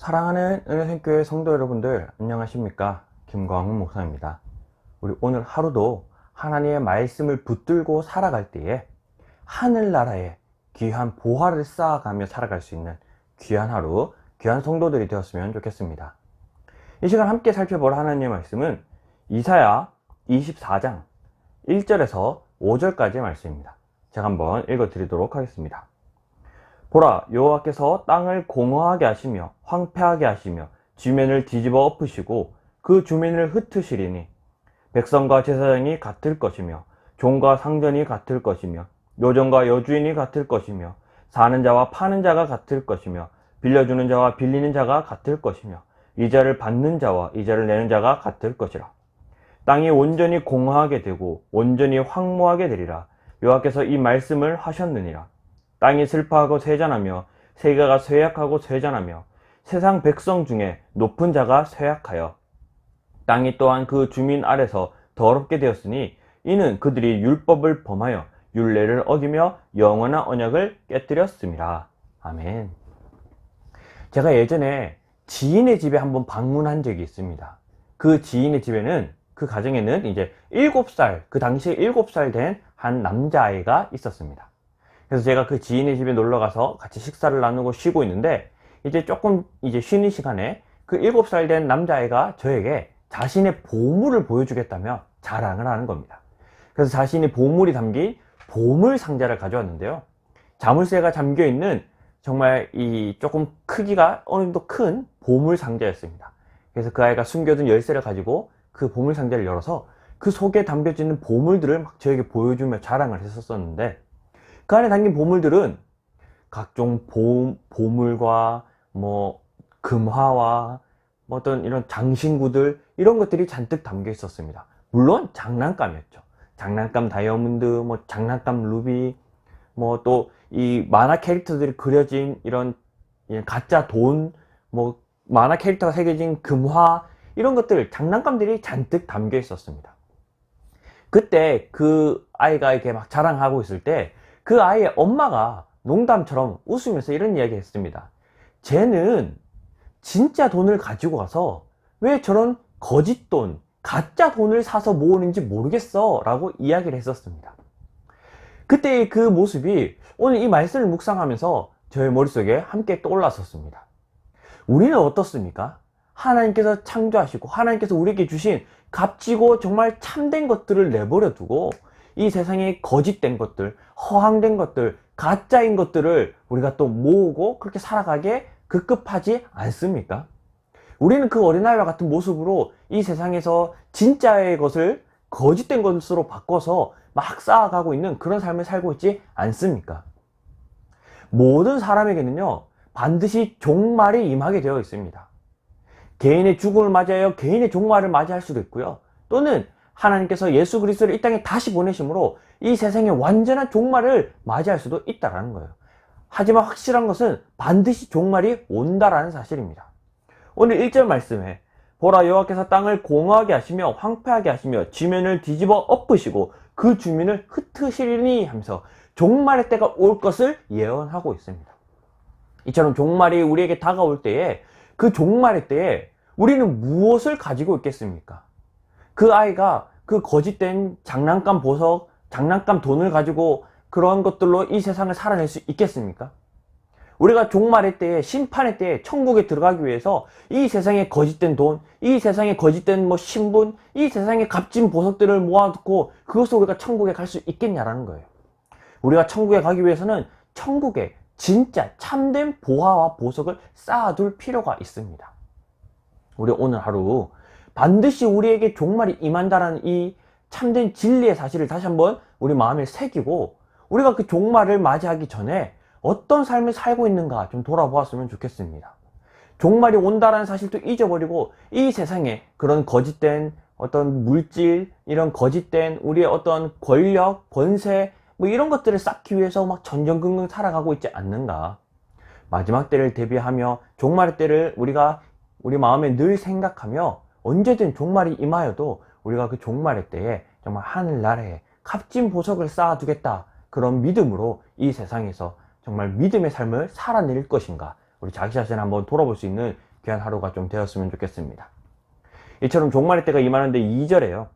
사랑하는 은혜생교회 성도 여러분들, 안녕하십니까? 김광훈 목사입니다. 우리 오늘 하루도 하나님의 말씀을 붙들고 살아갈 때에 하늘나라에 귀한 보화를 쌓아가며 살아갈 수 있는 귀한 하루, 귀한 성도들이 되었으면 좋겠습니다. 이 시간 함께 살펴볼 하나님의 말씀은 이사야 24장 1절에서 5절까지의 말씀입니다. 제가 한번 읽어드리도록 하겠습니다. 보라, 여호와께서 땅을 공허하게 하시며 황폐하게 하시며 지면을 뒤집어 엎으시고 그 주민을 흩으시리니 백성과 제사장이 같을 것이며 종과 상전이 같을 것이며 요정과 여주인이 같을 것이며 사는 자와 파는 자가 같을 것이며 빌려주는 자와 빌리는 자가 같을 것이며 이자를 받는 자와 이자를 내는 자가 같을 것이라. 땅이 온전히 공허하게 되고 온전히 황무하게 되리라. 여호와께서 이 말씀을 하셨느니라. 땅이 슬퍼하고 쇠잔하며 세계가 쇠약하고 쇠잔하며 세상 백성 중에 높은 자가 쇠약하여 땅이 또한 그 주민 아래서 더럽게 되었으니 이는 그들이 율법을 범하여 율례를 어기며 영원한 언약을 깨뜨렸음이라. 아멘. 제가 예전에 지인의 집에 한번 방문한 적이 있습니다. 그 지인의 집에는, 그 가정에는 이제 7살, 그 당시에 7살 된 한 남자아이가 있었습니다. 그래서 제가 그 지인의 집에 놀러 가서 같이 식사를 나누고 쉬고 있는데, 이제 조금 쉬는 시간에 그 7살 된 남자아이가 저에게 자신의 보물을 보여주겠다며 자랑을 하는 겁니다. 그래서 자신의 보물이 담긴 보물 상자를 가져왔는데요. 자물쇠가 잠겨 있는 정말 이 조금 크기가 어느 정도 큰 보물 상자였습니다. 그래서 그 아이가 숨겨둔 열쇠를 가지고 그 보물 상자를 열어서 그 속에 담겨져 있는 보물들을 막 저에게 보여주며 자랑을 했었는데, 그 안에 담긴 보물들은 각종 보물과 금화와 어떤 이런 장신구들, 이런 것들이 잔뜩 담겨 있었습니다. 물론 장난감이었죠. 장난감 다이아몬드, 장난감 루비, 또 이 만화 캐릭터들이 그려진 이런 가짜 돈, 만화 캐릭터가 새겨진 금화, 이런 것들, 장난감들이 잔뜩 담겨 있었습니다. 그때 그 아이가 이렇게 막 자랑하고 있을 때 그 아이의 엄마가 농담처럼 웃으면서 이런 이야기 했습니다. 쟤는 진짜 돈을 가지고 가서 왜 저런 거짓 돈, 가짜 돈을 사서 모으는지 모르겠어 라고 이야기를 했었습니다. 그때의 그 모습이 오늘 이 말씀을 묵상하면서 저의 머릿속에 함께 떠올랐었습니다. 우리는 어떻습니까? 하나님께서 창조하시고 하나님께서 우리에게 주신 값지고 정말 참된 것들을 내버려 두고 이 세상에 거짓된 것들, 허황된 것들, 가짜인 것들을 우리가 또 모으고 그렇게 살아가게 급급하지 않습니까? 우리는 그 어린아이와 같은 모습으로 이 세상에서 진짜의 것을 거짓된 것으로 바꿔서 막 쌓아가고 있는 그런 삶을 살고 있지 않습니까? 모든 사람에게는요, 반드시 종말이 임하게 되어 있습니다. 개인의 죽음을 맞이하여 개인의 종말을 맞이할 수도 있고요. 또는 하나님께서 예수 그리스도를 이 땅에 다시 보내심으로 이 세상의 완전한 종말을 맞이할 수도 있다는 거예요. 하지만 확실한 것은 반드시 종말이 온다라는 사실입니다. 오늘 1절 말씀에 보라, 여호와께서 땅을 공허하게 하시며 황폐하게 하시며 지면을 뒤집어 엎으시고 그 주민을 흩으시리니 하면서 종말의 때가 올 것을 예언하고 있습니다. 이처럼 종말이 우리에게 다가올 때에, 그 종말의 때에 우리는 무엇을 가지고 있겠습니까? 그 아이가 그 거짓된 장난감 보석, 장난감 돈을 가지고 그런 것들로 이 세상을 살아낼 수 있겠습니까? 우리가 종말의 때에, 심판의 때에 천국에 들어가기 위해서 이 세상에 거짓된 돈, 이 세상에 거짓된 신분, 이 세상에 값진 보석들을 모아두고 그것으로 우리가 천국에 갈 수 있겠냐라는 거예요. 우리가 천국에 가기 위해서는 천국에 진짜 참된 보화와 보석을 쌓아둘 필요가 있습니다. 우리 오늘 하루 반드시 우리에게 종말이 임한다는 이 참된 진리의 사실을 다시 한번 우리 마음에 새기고, 우리가 그 종말을 맞이하기 전에 어떤 삶을 살고 있는가 좀 돌아보았으면 좋겠습니다. 종말이 온다는 사실도 잊어버리고 이 세상에 그런 거짓된 어떤 물질, 이런 거짓된 우리의 어떤 권력, 권세, 이런 것들을 쌓기 위해서 막 전전긍긍 살아가고 있지 않는가. 마지막 때를 대비하며 종말의 때를 우리 마음에 늘 생각하며 언제든 종말이 임하여도 우리가 그 종말의 때에 정말 하늘나라에 값진 보석을 쌓아두겠다, 그런 믿음으로 이 세상에서 정말 믿음의 삶을 살아낼 것인가, 우리 자기 자신을 한번 돌아볼 수 있는 귀한 하루가 좀 되었으면 좋겠습니다. 이처럼 종말의 때가 임하는데 2절에요.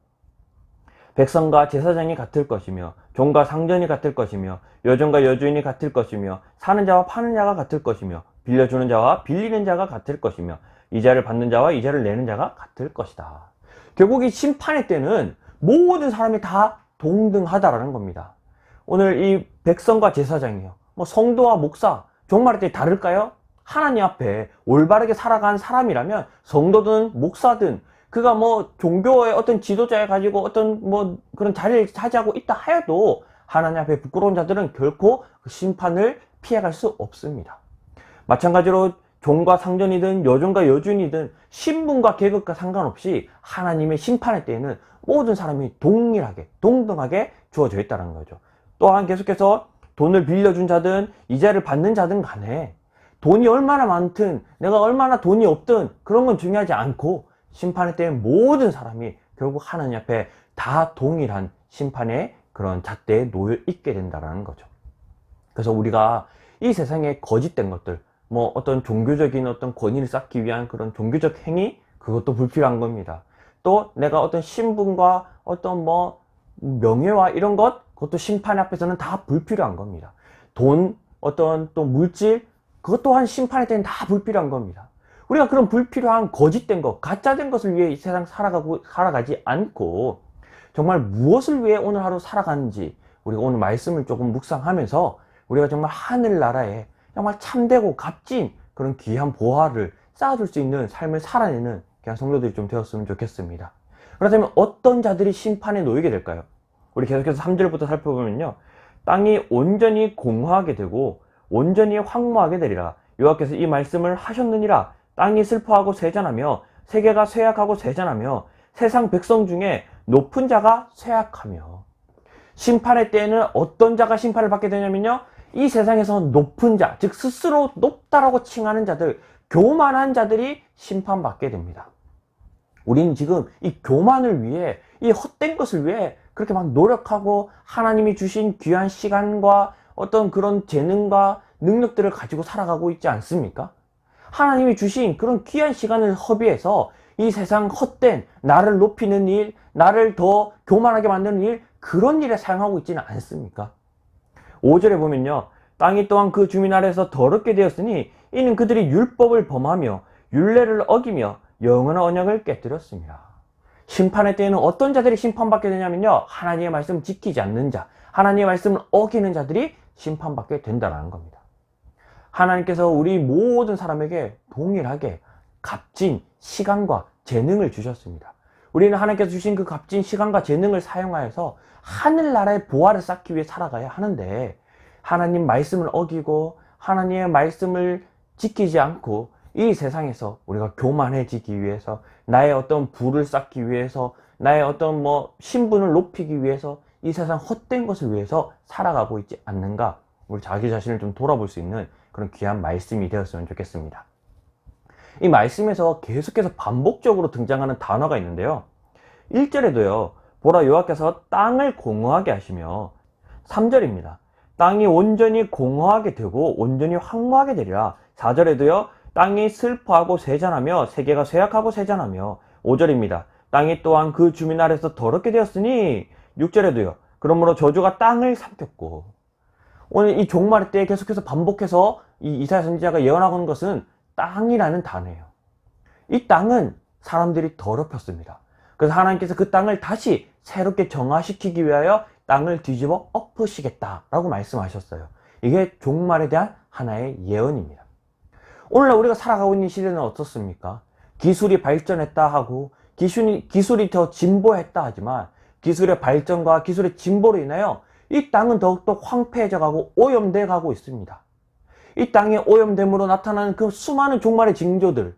백성과 제사장이 같을 것이며 종과 상전이 같을 것이며 여종과 여주인이 같을 것이며 사는 자와 파는 자가 같을 것이며 빌려주는 자와 빌리는 자가 같을 것이며 이자를 받는 자와 이자를 내는 자가 같을 것이다. 결국 이 심판의 때는 모든 사람이 다 동등하다라는 겁니다. 오늘 이 백성과 제사장이요, 성도와 목사, 종말의 때 다를까요? 하나님 앞에 올바르게 살아간 사람이라면 성도든 목사든 그가 종교의 어떤 지도자에 가지고 어떤 그런 자리를 차지하고 있다 하여도 하나님 앞에 부끄러운 자들은 결코 그 심판을 피해갈 수 없습니다. 마찬가지로 종과 상전이든 여종과 여주인이든 신분과 계급과 상관없이 하나님의 심판의 때에는 모든 사람이 동일하게 동등하게 주어져 있다는 거죠. 또한 계속해서 돈을 빌려준 자든 이자를 받는 자든 간에 돈이 얼마나 많든 내가 얼마나 돈이 없든 그런 건 중요하지 않고 심판의 때에 모든 사람이 결국 하나님 앞에 다 동일한 심판의 그런 잣대에 놓여 있게 된다는 거죠. 그래서 우리가 이 세상에 거짓된 것들, 어떤 종교적인 어떤 권위를 쌓기 위한 그런 종교적 행위, 그것도 불필요한 겁니다. 또 내가 어떤 신분과 어떤 명예와 이런 그것도 심판 앞에서는 다 불필요한 겁니다. 돈, 어떤 또 물질, 그것 또한 심판의 때는 다 불필요한 겁니다. 우리가 그런 불필요한 거짓된 것, 가짜된 것을 위해 이 세상 살아가지 않고 정말 무엇을 위해 오늘 하루 살아가는지 우리가 오늘 말씀을 조금 묵상하면서 우리가 정말 하늘나라에 정말 참되고 값진 그런 귀한 보화를 쌓아줄 수 있는 삶을 살아내는 그냥 성도들이 좀 되었으면 좋겠습니다. 그렇다면 어떤 자들이 심판에 놓이게 될까요? 우리 계속해서 3절부터 살펴보면요. 땅이 온전히 공허하게 되고 온전히 황무하게 되리라. 여호와께서 이 말씀을 하셨느니라. 땅이 슬퍼하고 쇠잔하며 세계가 쇠약하고 쇠잔하며 세상 백성 중에 높은 자가 쇠약하며. 심판의 때에는 어떤 자가 심판을 받게 되냐면요, 이 세상에서 높은 자, 즉 스스로 높다라고 칭하는 자들, 교만한 자들이 심판받게 됩니다. 우리는 지금 이 교만을 위해, 이 헛된 것을 위해 그렇게 막 노력하고 하나님이 주신 귀한 시간과 어떤 그런 재능과 능력들을 가지고 살아가고 있지 않습니까? 하나님이 주신 그런 귀한 시간을 허비해서 이 세상 헛된 나를 높이는 일, 나를 더 교만하게 만드는 일, 그런 일에 사용하고 있지는 않습니까? 5절에 보면요, 땅이 또한 그 주민 아래에서 더럽게 되었으니 이는 그들이 율법을 범하며 율례를 어기며 영원한 언약을 깨뜨렸습니다. 심판의 때에는 어떤 자들이 심판받게 되냐면요, 하나님의 말씀을 지키지 않는 자, 하나님의 말씀을 어기는 자들이 심판받게 된다는 겁니다. 하나님께서 우리 모든 사람에게 동일하게 값진 시간과 재능을 주셨습니다. 우리는 하나님께서 주신 그 값진 시간과 재능을 사용하여서 하늘나라의 보화를 쌓기 위해 살아가야 하는데, 하나님 말씀을 어기고 하나님의 말씀을 지키지 않고 이 세상에서 우리가 교만해지기 위해서, 나의 어떤 부를 쌓기 위해서, 나의 어떤 신분을 높이기 위해서 이 세상 헛된 것을 위해서 살아가고 있지 않는가, 우리 자기 자신을 좀 돌아볼 수 있는 그런 귀한 말씀이 되었으면 좋겠습니다. 이 말씀에서 계속해서 반복적으로 등장하는 단어가 있는데요, 1절에도요 보라 여호와께서 땅을 공허하게 하시며, 3절입니다 땅이 온전히 공허하게 되고 온전히 황무하게 되리라. 4절에도요 땅이 슬퍼하고 쇠잔하며 세계가 쇠약하고 쇠잔하며. 5절입니다 땅이 또한 그 주민 아래에서 더럽게 되었으니. 6절에도요 그러므로 저주가 땅을 삼켰고. 오늘 이 종말의 때에 계속해서 반복해서 이 이사야 선지자가 예언하고 있는 것은 땅이라는 단어예요. 이 땅은 사람들이 더럽혔습니다. 그래서 하나님께서 그 땅을 다시 새롭게 정화시키기 위하여 땅을 뒤집어 엎으시겠다라고 말씀하셨어요. 이게 종말에 대한 하나의 예언입니다. 오늘날 우리가 살아가고 있는 시대는 어떻습니까? 기술이 발전했다 하고 기술이 더 진보했다 하지만 기술의 발전과 기술의 진보로 인하여 이 땅은 더욱더 황폐해져 가고 오염돼 가고 있습니다. 이 땅의 오염됨으로 나타나는 그 수많은 종말의 징조들,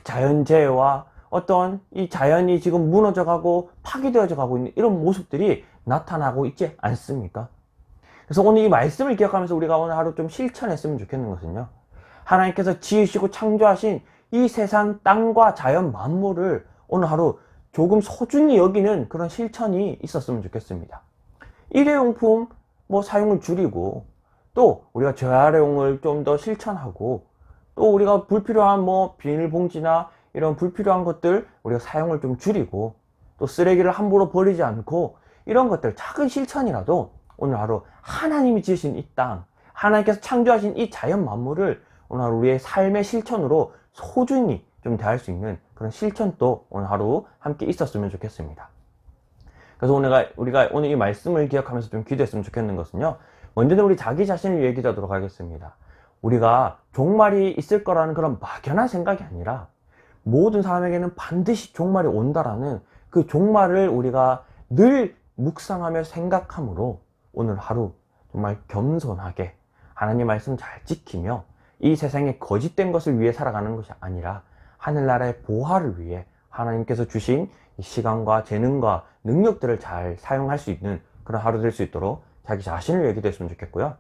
자연재해와 어떤 이 자연이 지금 무너져 가고 파괴되어져 가고 있는 이런 모습들이 나타나고 있지 않습니까? 그래서 오늘 이 말씀을 기억하면서 우리가 오늘 하루 좀 실천했으면 좋겠는 것은요, 하나님께서 지으시고 창조하신 이 세상 땅과 자연 만물을 오늘 하루 조금 소중히 여기는 그런 실천이 있었으면 좋겠습니다. 일회용품 사용을 줄이고, 또 우리가 재활용을 좀 더 실천하고, 또 우리가 불필요한 뭐 비닐봉지나 이런 불필요한 것들 우리가 사용을 좀 줄이고, 또 쓰레기를 함부로 버리지 않고, 이런 것들 작은 실천이라도 오늘 하루 하나님이 지으신 이 땅, 하나님께서 창조하신 이 자연 만물을 오늘 하루 우리의 삶의 실천으로 소중히 좀 대할 수 있는 그런 실천도 오늘 하루 함께 있었으면 좋겠습니다. 그래서 우리가 오늘 이 말씀을 기억하면서 좀 기도했으면 좋겠는 것은요, 먼저는 우리 자기 자신을 위해 기도하도록 하겠습니다. 우리가 종말이 있을 거라는 그런 막연한 생각이 아니라, 모든 사람에게는 반드시 종말이 온다라는 그 종말을 우리가 늘 묵상하며 생각함으로 오늘 하루 정말 겸손하게 하나님 말씀 잘 지키며 이 세상에 거짓된 것을 위해 살아가는 것이 아니라 하늘나라의 보화를 위해 하나님께서 주신 이 시간과 재능과 능력들을 잘 사용할 수 있는 그런 하루 될 수 있도록 자기 자신을 위해 기도했으면 좋겠고요.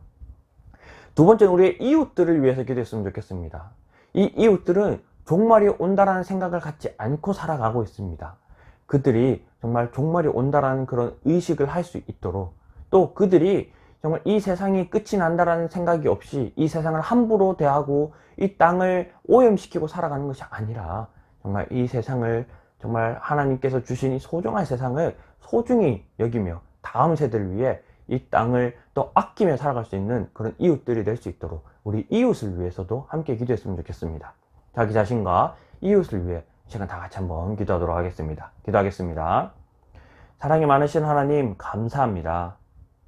두 번째는 우리의 이웃들을 위해서 기도했으면 좋겠습니다. 이 이웃들은 종말이 온다라는 생각을 갖지 않고 살아가고 있습니다. 그들이 정말 종말이 온다라는 그런 의식을 할 수 있도록, 또 그들이 정말 이 세상이 끝이 난다라는 생각이 없이 이 세상을 함부로 대하고 이 땅을 오염시키고 살아가는 것이 아니라, 정말 이 세상을, 정말 하나님께서 주신 이 소중한 세상을 소중히 여기며 다음 세대를 위해 이 땅을 또 아끼며 살아갈 수 있는 그런 이웃들이 될 수 있도록 우리 이웃을 위해서도 함께 기도했으면 좋겠습니다. 자기 자신과 이웃을 위해 시간 다 같이 한번 기도하도록 하겠습니다. 기도하겠습니다. 사랑이 많으신 하나님, 감사합니다.